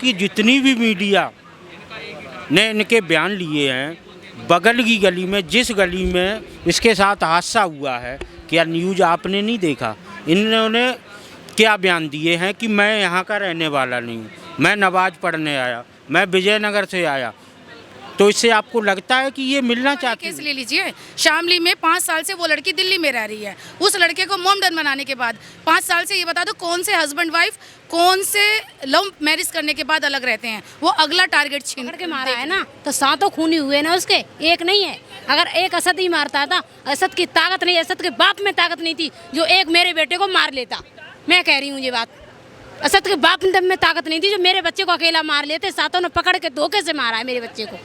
की जितनी भी मीडिया ने इनके बयान लिए हैं, बगल की गली में, जिस गली में इसके साथ हादसा हुआ है, क्या न्यूज़ आपने नहीं देखा? इन्होंने क्या बयान दिए हैं कि मैं यहाँ का रहने वाला नहीं हूँ, मैं नमाज पढ़ने आया, मैं विजयनगर से आया। तो इससे आपको लगता है कि ये मिलना चाहती है? केस ले लीजिए, शामली में 5 साल से वो लड़की दिल्ली में रह रही है। उस लड़के को मोमडन बनाने के बाद 5 साल से, ये बता दो कौन से हस्बैंड वाइफ, कौन से लव मैरिज करने के बाद अलग रहते हैं? वो अगला टारगेट छीन के मारा है ना, तो 7 खूनी हुए ना उसके, एक नहीं है। अगर एक असद ही मारता था, असद की ताकत नहीं, असद के बाप में ताकत नहीं थी जो एक मेरे बेटे को मार लेता। मैं कह रही हूँ ये बात, असद के बाप में ताकत नहीं थी जो मेरे बच्चे को अकेला मार लेते। 7 ने पकड़ के धोखे से मारा है मेरे बच्चे को।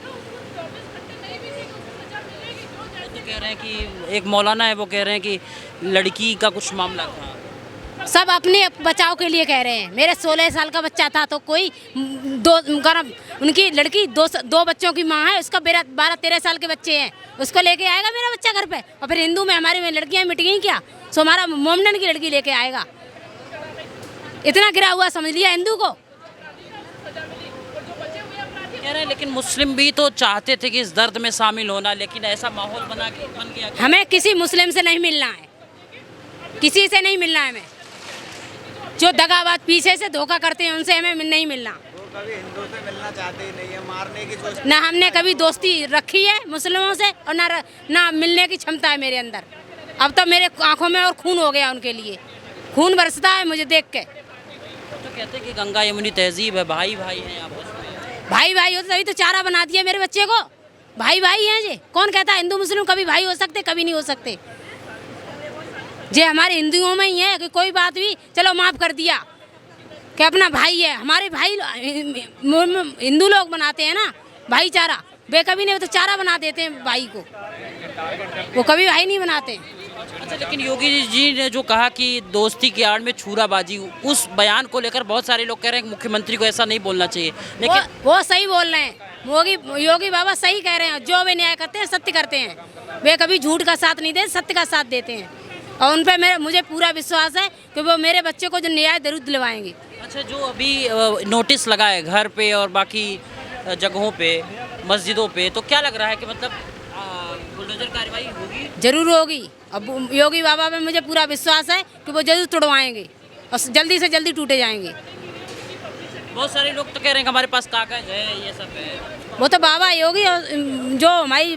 कह रहे हैं कि एक मौलाना है, वो कह रहे हैं कि लड़की का कुछ मामला था। सब अपने बचाव के लिए कह रहे हैं। मेरे 16 साल का बच्चा था तो कोई उनकी लड़की दो बच्चों की माँ है, उसका 12-13 साल के बच्चे हैं, उसको लेके आएगा मेरा बच्चा घर पे? और फिर हिंदू में हमारी में लड़कियाँ मिट गई क्या? सो हमारा मोमडन की लड़की लेके आएगा? इतना गिरा हुआ समझ लिया हिंदू को। कह रहे हैं लेकिन मुस्लिम भी तो चाहते थे कि इस दर्द में शामिल होना, लेकिन ऐसा माहौल बन गया। हमें किसी मुस्लिम से नहीं मिलना है, किसी से नहीं मिलना है हमें। जो दगाबाज पीछे से धोखा करते हैं उनसे हमें नहीं मिलना। वो कभी हिंदू से मिलना चाहते ही नहीं है, मारने की सोच। ना हमने कभी दोस्ती रखी है मुस्लिमों से और ना मिलने की क्षमता है मेरे अंदर। अब तो मेरे आंखों में और खून हो गया, उनके लिए खून बरसता है मुझे देख के। तो कहते हैं कि गंगा यमुनी तहजीब है, भाई भाई हैं आप। भाई भाई हो तभी तो चारा बना दिया मेरे बच्चे को। भाई भाई हैं जी, कौन कहता है हिंदू मुस्लिम कभी भाई हो सकते? कभी नहीं हो सकते। जे हमारे हिंदुओं में ही है कि कोई बात भी चलो माफ़ कर दिया कि अपना भाई है। हमारे भाई हिंदू लोग बनाते हैं ना भाईचारा, वे कभी नहीं, वो तो चारा बना देते हैं भाई को, वो कभी भाई नहीं बनाते। अच्छा, लेकिन योगी जी ने जो कहा कि दोस्ती की आड़ में छुराबाजी, उस बयान को लेकर बहुत सारे लोग कह रहे हैं कि मुख्यमंत्री को ऐसा नहीं बोलना चाहिए, लेकिन वो सही बोल रहे हैं। योगी बाबा सही कह रहे हैं। जो वे न्याय करते हैं सत्य करते हैं, वे कभी झूठ का साथ नहीं देते, सत्य का साथ देते हैं। और उन पर मुझे पूरा विश्वास है कि वो मेरे बच्चे को जो न्याय जरूर दिलवाएंगे। अच्छा, जो अभी नोटिस लगा है घर पे और बाकी जगहों पे, मस्जिदों पे, तो क्या लग रहा है कि मतलब बुलडोजर कार्रवाई होगी? जरूर होगी। अब योगी बाबा में मुझे पूरा विश्वास है कि वो जरूर तोड़वाएंगे और जल्दी से जल्दी टूटे जाएंगे। बहुत सारे लोग तो कह रहे हैं कि हमारे पास कागज है, ये सब है। वो तो बाबा योगी और जो हमारी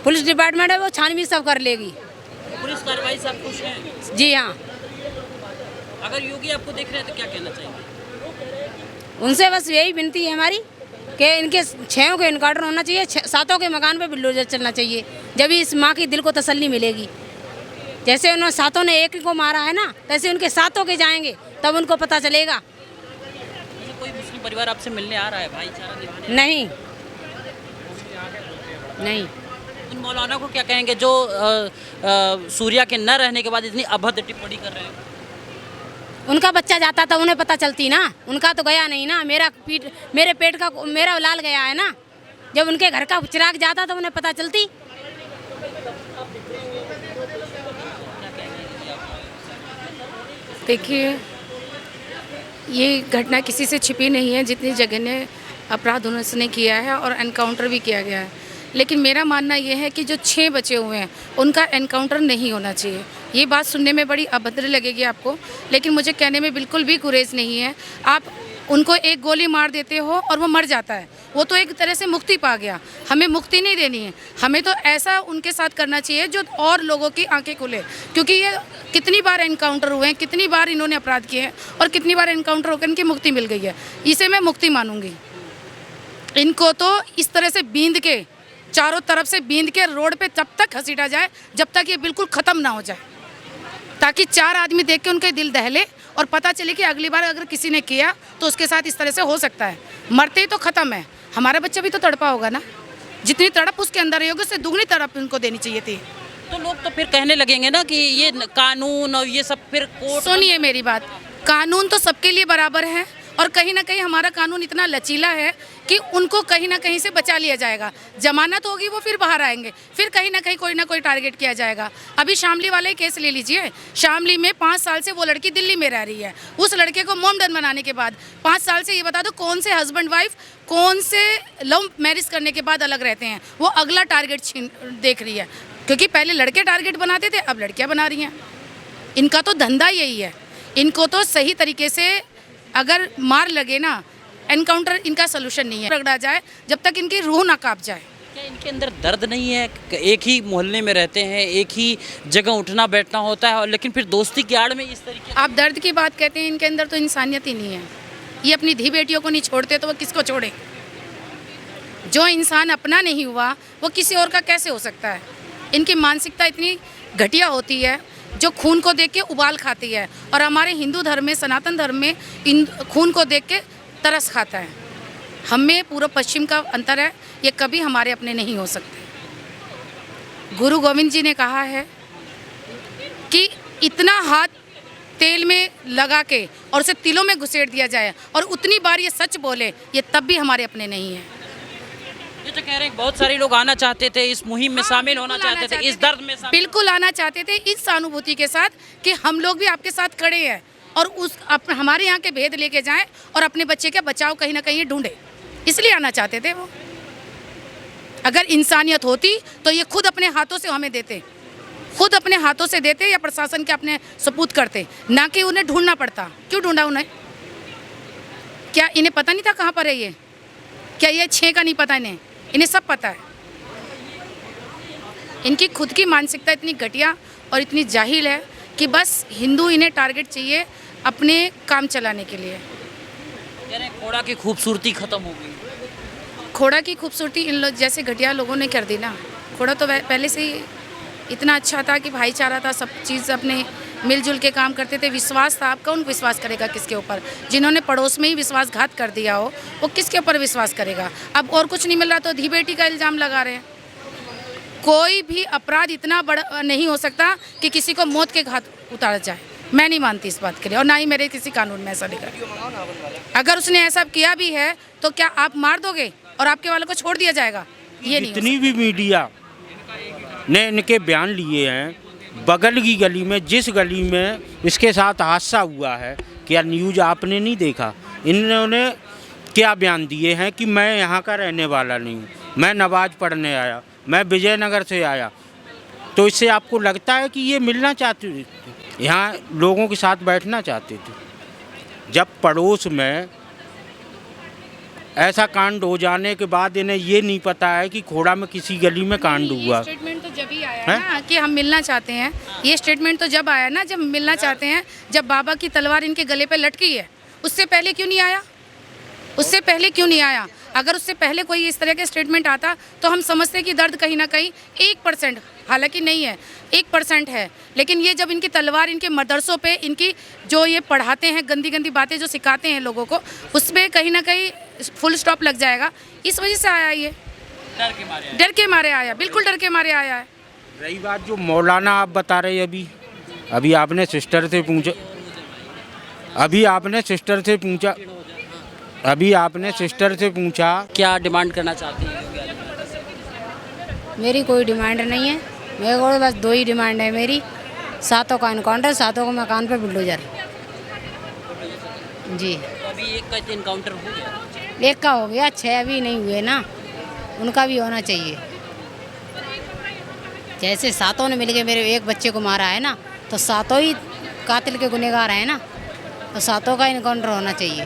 पुलिस डिपार्टमेंट है वो छानबीन सब कर लेगी। पुलिस कार्रवाई सब कुछ है? जी हाँ। अगर योगी आपको देख रहे हैं तो क्या कहना चाहिए? उनसे बस यही विनती है हमारी कि इनके 6 के इनकाउंटर होना चाहिए, 7 के मकान पे बुलडोजर चलना चाहिए, जब इस माँ की दिल को तसल्ली मिलेगी। जैसे उन्होंने 7 ने 1 को मारा है ना, तैसे उनके 7 के जाएंगे तब उनको पता चलेगा। कोई मुस्लिम परिवार आपसे मिलने आ रहा है भाईचारा निभाने? नहीं। उन मौलाना को क्या कहेंगे जो सूर्या के न रहने के बाद इतनी अभद्र टिप्पणी कर रहे हैं? उनका बच्चा जाता था उन्हें पता चलती ना, उनका तो गया नहीं ना। मेरे पेट का मेरा लाल गया है ना, जब उनके घर का चिराग जाता तो उन्हें पता चलती। देखिए, ये घटना किसी से छिपी नहीं है, जितनी जघन्य अपराध उन्होंने किया है और एनकाउंटर भी किया गया है। लेकिन मेरा मानना ये है कि जो 6 बचे हुए हैं उनका एनकाउंटर नहीं होना चाहिए। ये बात सुनने में बड़ी अभद्र लगेगी आपको, लेकिन मुझे कहने में बिल्कुल भी गुरेज नहीं है। आप उनको एक गोली मार देते हो और वो मर जाता है, वो तो एक तरह से मुक्ति पा गया। हमें मुक्ति नहीं देनी है, हमें तो ऐसा उनके साथ करना चाहिए जो और लोगों की आंखें खुले। क्योंकि ये कितनी बार एनकाउंटर हुए हैं, कितनी बार इन्होंने अपराध किए हैं और कितनी बार एनकाउंटर होकर इनकी मुक्ति मिल गई है। इसे मैं मुक्ति मानूंगी। इनको तो इस तरह से बींद के, चारों तरफ से बींद के रोड पे तब तक घसीटा जाए जब तक ये बिल्कुल ख़त्म ना हो जाए, ताकि 4 आदमी देख के उनके दिल दहले और पता चले कि अगली बार अगर किसी ने किया तो उसके साथ इस तरह से हो सकता है। मरते ही तो ख़त्म है, हमारा बच्चा भी तो तड़पा होगा ना। जितनी तड़प उसके अंदर रही होगी उससे दुगनी तड़प उनको देनी चाहिए थी। तो लोग तो फिर कहने लगेंगे ना कि ये कानून और ये सब फिर कोर्ट। सुनिए मेरी बात, कानून तो सबके लिए बराबर है और कहीं ना कहीं हमारा कानून इतना लचीला है कि उनको कहीं ना कहीं से बचा लिया जाएगा। जमानत होगी वो फिर बाहर आएंगे, फिर कहीं ना कोई टारगेट किया जाएगा। अभी शामली वाला ही केस ले लीजिए। शामली में 5 साल से वो लड़की दिल्ली में रह रही है। उस लड़के को मोमडन बनाने के बाद 5 साल से, ये बता दो कौन से हस्बैंड वाइफ कौन से लव मैरिज करने के बाद अलग रहते हैं। वो अगला टारगेट देख रही है, क्योंकि पहले लड़के टारगेट बनाते थे, अब लड़कियां बना रही हैं। इनका तो धंधा यही है। इनको तो सही तरीके से अगर मार लगे ना, एनकाउंटर इनका सोल्यूशन नहीं है। रगड़ा जाए जब तक इनकी रूह ना कांप जाए। क्या इनके अंदर दर्द नहीं है? एक ही मोहल्ले में रहते हैं, एक ही जगह उठना बैठना होता है, और लेकिन फिर दोस्ती की आड़ में इस तरीके। आप दर्द की बात कहते हैं, इनके अंदर तो इंसानियत ही नहीं है। ये अपनी धी बेटियों को नहीं छोड़ते तो वो किसको छोड़े? जो इंसान अपना नहीं हुआ वो किसी और का कैसे हो सकता है? इनकी मानसिकता इतनी घटिया होती है, जो खून को देख के उबाल खाती है। और हमारे हिंदू धर्म में, सनातन धर्म में इन खून को देख के तरस खाता है। हम में पूर्व पश्चिम का अंतर है, ये कभी हमारे अपने नहीं हो सकते। गुरु गोविंद जी ने कहा है कि इतना हाथ तेल में लगा के और उसे तिलों में घुसेड़ दिया जाए और उतनी बार ये सच बोले, ये तब भी हमारे अपने नहीं है। ये तो कह रहे हैं बहुत सारे लोग आना चाहते थे, इस मुहिम में शामिल होना चाहते थे, इस दर्द में बिल्कुल आना चाहते थे, इस सहानुभूति के साथ कि हम लोग भी आपके साथ खड़े हैं और हमारे यहाँ के भेद लेके जाएं और अपने बच्चे का बचाव कहीं ना कहीं ढूंढे, इसलिए आना चाहते थे वो। अगर इंसानियत होती तो ये खुद अपने हाथों से हमें देते, खुद अपने हाथों से देते या प्रशासन के अपने सपूत करते, ना कि उन्हें ढूंढना पड़ता। क्यों ढूंढा उन्हें? क्या इन्हें पता नहीं था कहाँ पर है ये? क्या ये 6 का नहीं पता इन्हें सब पता है। इनकी खुद की मानसिकता इतनी घटिया और इतनी जाहिल है कि बस हिंदू इन्हें टारगेट चाहिए अपने काम चलाने के लिए। यानी खोड़ा की खूबसूरती खत्म हो गई। खोड़ा की खूबसूरती इन लोग जैसे घटिया लोगों ने कर दी ना। खोड़ा तो पहले से ही इतना अच्छा था कि भाईचारा था, सब चीज़ अपने मिलजुल के काम करते थे, विश्वास था। आप कौन विश्वास करेगा किसके ऊपर? जिन्होंने पड़ोस में ही विश्वासघात कर दिया हो वो किसके ऊपर विश्वास करेगा? अब और कुछ नहीं मिल रहा तो धी बेटी का इल्ज़ाम लगा रहे हैं। कोई भी अपराध इतना बड़ा नहीं हो सकता कि किसी को मौत के घाट उतारा जाए। मैं नहीं मानती इस बात के लिए, और ना ही मेरे किसी कानून में ऐसा लिखा है। अगर उसने ऐसा किया भी है तो क्या आप मार दोगे और आपके वालों को छोड़ दिया जाएगा? ये नहीं। जितनी भी मीडिया ने इनके बयान लिए हैं, बगल की गली में, जिस गली में इसके साथ हादसा हुआ है, क्या न्यूज़ आपने नहीं देखा? इन्होंने क्या बयान दिए हैं कि मैं यहाँ का रहने वाला नहीं हूँ, मैं नमाज पढ़ने आया, मैं विजयनगर से आया। तो इससे आपको लगता है कि ये मिलना चाहते थे, यहाँ लोगों के साथ बैठना चाहते थे? जब पड़ोस में ऐसा कांड हो जाने के बाद इन्हें ये नहीं पता है कि खोड़ा में किसी गली में कांड हुआ। स्टेटमेंट तो जब ही आया ना कि हम मिलना चाहते हैं, ये स्टेटमेंट तो जब आया ना जब मिलना चाहते हैं, जब बाबा की तलवार इनके गले पे लटकी है। उससे पहले क्यों नहीं आया? उससे पहले क्यों नहीं आया? अगर उससे पहले कोई इस तरह के स्टेटमेंट आता तो हम समझते कि दर्द कहीं ना कहीं 1%, हालांकि नहीं है, 1% है। लेकिन ये जब इनकी तलवार इनके मदरसों पे, इनकी जो ये पढ़ाते हैं गंदी गंदी बातें जो सिखाते हैं लोगों को, उस पर कहीं ना कहीं फुल स्टॉप लग जाएगा। इस वजह से आया ये, डर के मारे आया, बिल्कुल डर के मारे आया है। रही बात जो मौलाना आप बता रहे, अभी आपने सिस्टर से पूछा, क्या डिमांड करना चाहती हैं? मेरी कोई डिमांड नहीं है, मेरे को बस 2 ही डिमांड है मेरी। 7 का इनकाउंटर, 7 को मकान पे बुलडोजर। जी, तो अभी एक का इनकाउंटर हो गया, एक का हो गया, 6 अभी नहीं हुए ना, उनका भी होना चाहिए। जैसे 7 ने मिलके मेरे एक बच्चे को मारा है ना, तो 7 ही कातिल के गुनहगार हैं ना, तो 7 का इनकाउंटर होना चाहिए।